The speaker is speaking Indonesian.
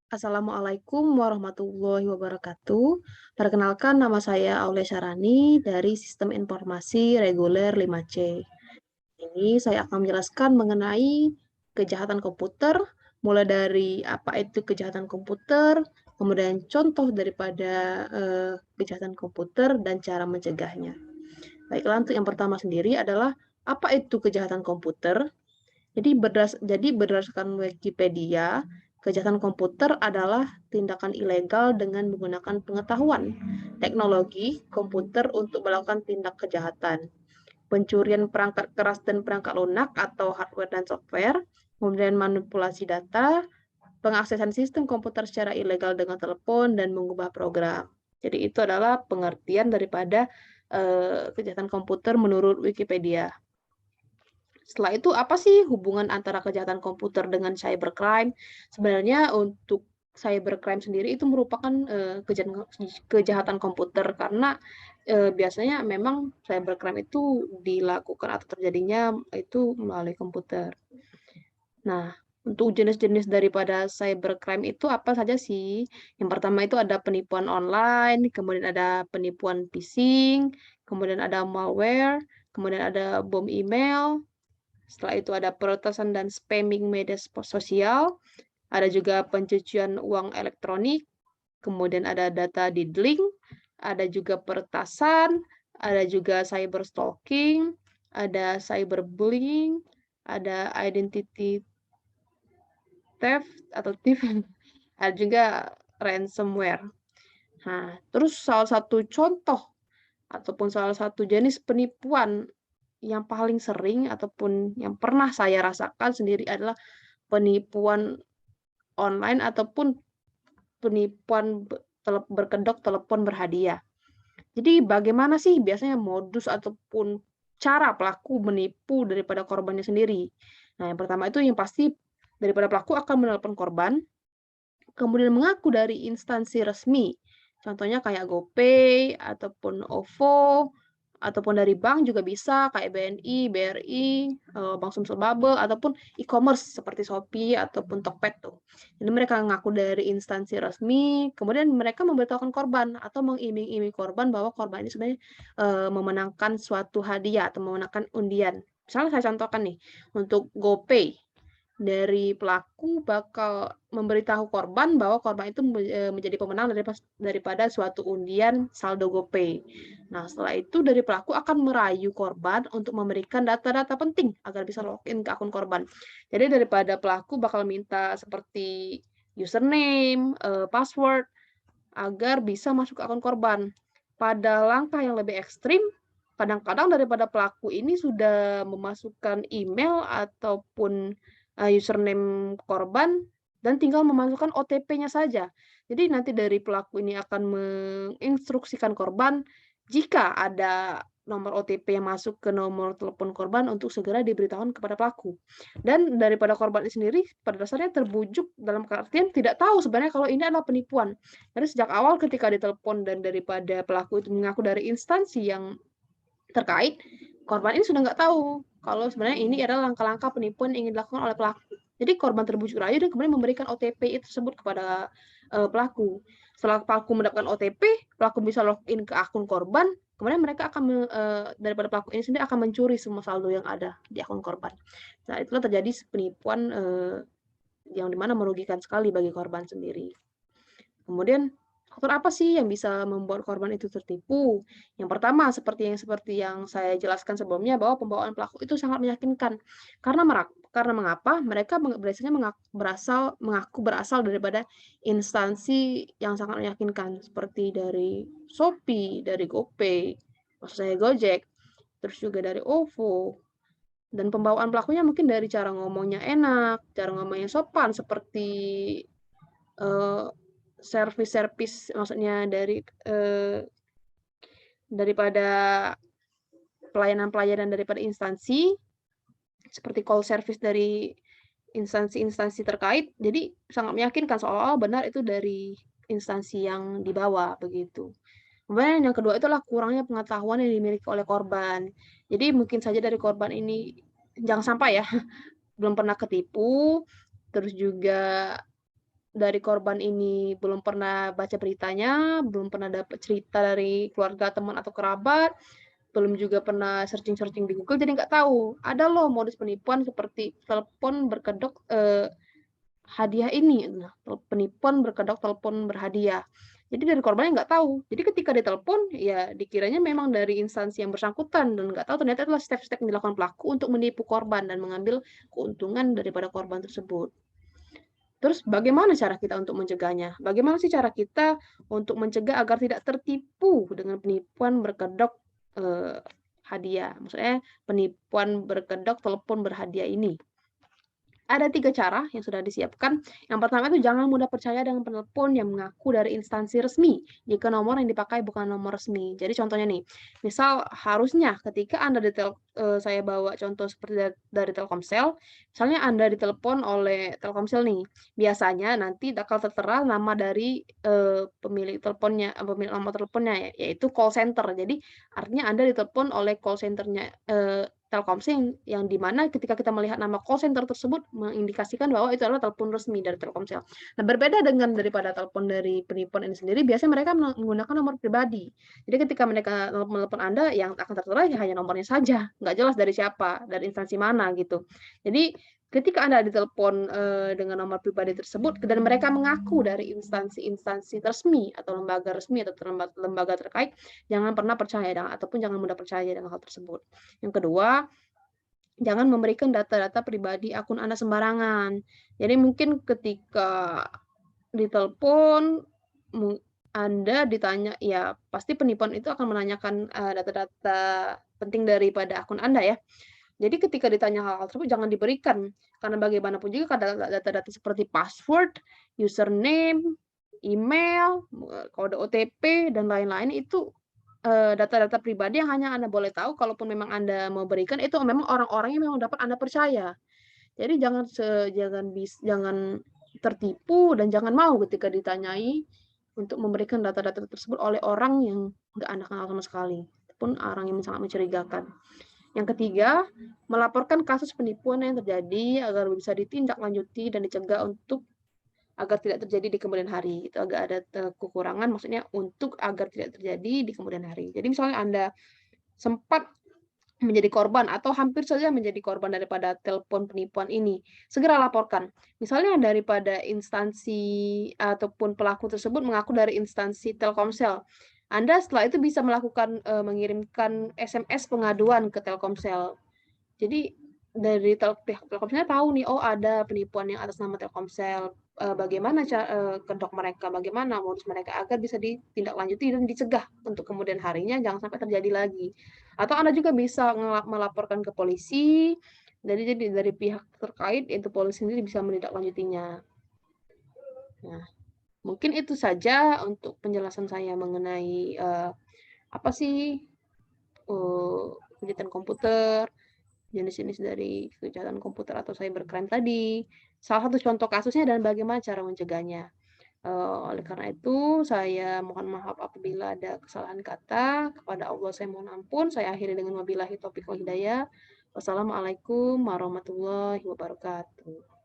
Assalamualaikum warahmatullahi wabarakatuh. Perkenalkan nama saya Aulia Syarani dari Sistem Informasi Reguler 5C. Ini saya akan menjelaskan mengenai kejahatan komputer, mulai dari apa itu kejahatan komputer, kemudian contoh daripada kejahatan komputer dan cara mencegahnya. Baiklah, untuk yang pertama sendiri adalah apa itu kejahatan komputer? Jadi berdasarkan Wikipedia, kejahatan komputer adalah tindakan ilegal dengan menggunakan pengetahuan teknologi komputer untuk melakukan tindak kejahatan. Pencurian perangkat keras dan perangkat lunak atau hardware dan software, kemudian manipulasi data, pengaksesan sistem komputer secara ilegal dengan telepon dan mengubah program. Jadi itu adalah pengertian daripada kejahatan komputer menurut Wikipedia. Setelah itu, apa sih hubungan antara kejahatan komputer dengan cybercrime? Sebenarnya untuk cybercrime sendiri itu merupakan kejahatan komputer karena biasanya memang cybercrime itu dilakukan atau terjadinya itu melalui komputer. Nah, untuk jenis-jenis daripada cybercrime itu apa saja sih? Yang pertama itu ada penipuan online, kemudian ada penipuan phishing, kemudian ada malware, kemudian ada bom email, setelah itu ada peretasan dan spamming media sosial, ada juga pencucian uang elektronik, kemudian ada data diddling, ada juga peretasan, ada juga cyber stalking, ada cyberbullying, ada identity theft atau thief, ada juga ransomware. Nah, terus salah satu contoh ataupun salah satu jenis penipuan yang paling sering ataupun yang pernah saya rasakan sendiri adalah penipuan online ataupun penipuan berkedok telepon berhadiah. Jadi bagaimana sih biasanya modus ataupun cara pelaku menipu daripada korbannya sendiri? Nah, yang pertama itu yang pasti daripada pelaku akan menelpon korban, kemudian mengaku dari instansi resmi. Contohnya kayak GoPay ataupun OVO ataupun dari bank juga bisa kayak BNI, BRI, Bank Sumsel Bubble ataupun e-commerce seperti Shopee ataupun Tokped tuh. Jadi mereka ngaku dari instansi resmi, kemudian mereka memberitahukan korban atau mengiming-iming korban bahwa korban ini sebenarnya memenangkan suatu hadiah atau memenangkan undian. Misalnya saya contohkan nih, untuk GoPay dari pelaku bakal memberitahu korban bahwa korban itu menjadi pemenang daripada suatu undian saldo GoPay. Nah, setelah itu dari pelaku akan merayu korban untuk memberikan data-data penting agar bisa login ke akun korban. Jadi daripada pelaku bakal minta seperti username, password agar bisa masuk ke akun korban. Pada langkah yang lebih ekstrim, kadang-kadang daripada pelaku ini sudah memasukkan email ataupun username korban dan tinggal memasukkan OTP-nya saja. Jadi nanti dari pelaku ini akan menginstruksikan korban jika ada nomor OTP yang masuk ke nomor telepon korban untuk segera diberitahukan kepada pelaku. Dan daripada korban ini sendiri pada dasarnya terbujuk dalam artian tidak tahu sebenarnya kalau ini adalah penipuan. Jadi sejak awal ketika ditelepon dan daripada pelaku itu mengaku dari instansi yang terkait, korban ini sudah nggak tahu kalau sebenarnya ini adalah langkah-langkah penipuan yang ingin dilakukan oleh pelaku. Jadi korban terbujuk rayu dan kemudian memberikan OTP itu tersebut kepada pelaku. Setelah pelaku mendapatkan OTP, pelaku bisa login ke akun korban, kemudian mereka akan daripada pelaku ini sendiri akan mencuri semua saldo yang ada di akun korban. Nah, itulah terjadi penipuan yang dimana merugikan sekali bagi korban sendiri. Kemudian faktor apa sih yang bisa membuat korban itu tertipu? Yang pertama, seperti yang saya jelaskan sebelumnya bahwa pembawaan pelaku itu sangat meyakinkan. Karena mengapa? Mereka biasanya mengaku berasal daripada instansi yang sangat meyakinkan seperti dari Shopee, dari GoPay, maksud saya Gojek, terus juga dari OVO. Dan pembawaan pelakunya mungkin dari cara ngomongnya enak, cara ngomongnya sopan seperti eh, servis-servis maksudnya daripada pelayanan-pelayanan daripada instansi seperti call service dari instansi-instansi terkait, jadi sangat meyakinkan seolah-olah benar itu dari instansi yang dibawa begitu. Kemudian yang kedua itulah kurangnya pengetahuan yang dimiliki oleh korban. Jadi mungkin saja dari korban ini jangan sampai ya belum pernah ketipu, terus juga dari korban ini belum pernah baca beritanya, belum pernah dapat cerita dari keluarga, teman, atau kerabat, belum juga pernah searching-searching di Google, jadi nggak tahu, ada loh modus penipuan seperti telepon berkedok, hadiah ini, nah, penipuan berkedok telepon berhadiah. Jadi dari korbannya nggak tahu. Jadi ketika ditelepon, ya dikiranya memang dari instansi yang bersangkutan dan nggak tahu ternyata itulah step-step yang dilakukan pelaku untuk menipu korban dan mengambil keuntungan daripada korban tersebut. Terus bagaimana cara kita untuk mencegahnya? Bagaimana sih cara kita untuk mencegah agar tidak tertipu dengan penipuan berkedok, hadiah? Maksudnya penipuan berkedok telepon berhadiah ini. Ada 3 cara yang sudah disiapkan. Yang pertama itu jangan mudah percaya dengan penelpon yang mengaku dari instansi resmi, jika nomor yang dipakai bukan nomor resmi. Jadi contohnya nih, misal harusnya ketika Anda saya bawa contoh seperti dari Telkomsel, misalnya Anda ditelepon oleh Telkomsel nih, biasanya nanti bakal tertera nama dari, pemilik teleponnya, pemilik nomor teleponnya yaitu call center. Jadi artinya Anda ditelepon oleh call center-nya, Telkomsel yang di mana ketika kita melihat nama call center tersebut mengindikasikan bahwa itu adalah telepon resmi dari Telkomsel. Nah, berbeda dengan daripada telepon dari penipuan ini sendiri, biasanya mereka menggunakan nomor pribadi. Jadi ketika mereka menelepon Anda, yang akan tertera ya hanya nomornya saja, nggak jelas dari siapa, dari instansi mana gitu. Jadi ketika Anda ditelepon, dengan nomor pribadi tersebut dan mereka mengaku dari instansi-instansi resmi atau lembaga resmi atau lembaga terkait, jangan pernah percaya ataupun jangan mudah percaya dengan hal tersebut. Yang kedua, jangan memberikan data-data pribadi akun Anda sembarangan. Jadi mungkin ketika ditelepon, Anda ditanya ya pasti penipuan itu akan menanyakan, data-data penting daripada akun Anda ya. Jadi ketika ditanya hal-hal tersebut jangan diberikan, karena bagaimanapun juga data-data seperti password, username, email, kode OTP, dan lain-lain itu data-data pribadi yang hanya Anda boleh tahu kalaupun memang Anda mau berikan itu memang orang-orang yang memang dapat Anda percaya. Jadi jangan tertipu dan jangan mau ketika ditanyai untuk memberikan data-data tersebut oleh orang yang nggak Anda kenal sama sekali, ataupun orang yang sangat mencurigakan. Yang ketiga, melaporkan kasus penipuan yang terjadi agar bisa ditindaklanjuti dan dicegah untuk agar tidak terjadi di kemudian hari. Itu agak ada kekurangan maksudnya untuk agar tidak terjadi di kemudian hari. Jadi misalnya Anda sempat menjadi korban atau hampir saja menjadi korban daripada telepon penipuan ini, segera laporkan. Misalnya daripada instansi ataupun pelaku tersebut mengaku dari instansi Telkomsel. Anda setelah itu bisa melakukan, mengirimkan SMS pengaduan ke Telkomsel. Jadi dari pihak Telkomselnya tahu nih, oh ada penipuan yang atas nama Telkomsel, bagaimana kedok mereka, bagaimana modus mereka agar bisa ditindaklanjuti dan dicegah untuk kemudian harinya jangan sampai terjadi lagi. Atau Anda juga bisa melaporkan ke polisi, jadi dari pihak terkait yaitu polisi sendiri bisa menindaklanjutinya. Nah, mungkin itu saja untuk penjelasan saya mengenai, apa sih, kejahatan komputer, jenis-jenis dari kejahatan komputer atau cybercrime tadi, salah satu contoh kasusnya dan bagaimana cara mencegahnya. Oleh karena itu, saya mohon maaf apabila ada kesalahan kata. Kepada Allah saya mohon ampun. Saya akhiri dengan wabillahi taufiq wal hidayah. Wassalamualaikum warahmatullahi wabarakatuh.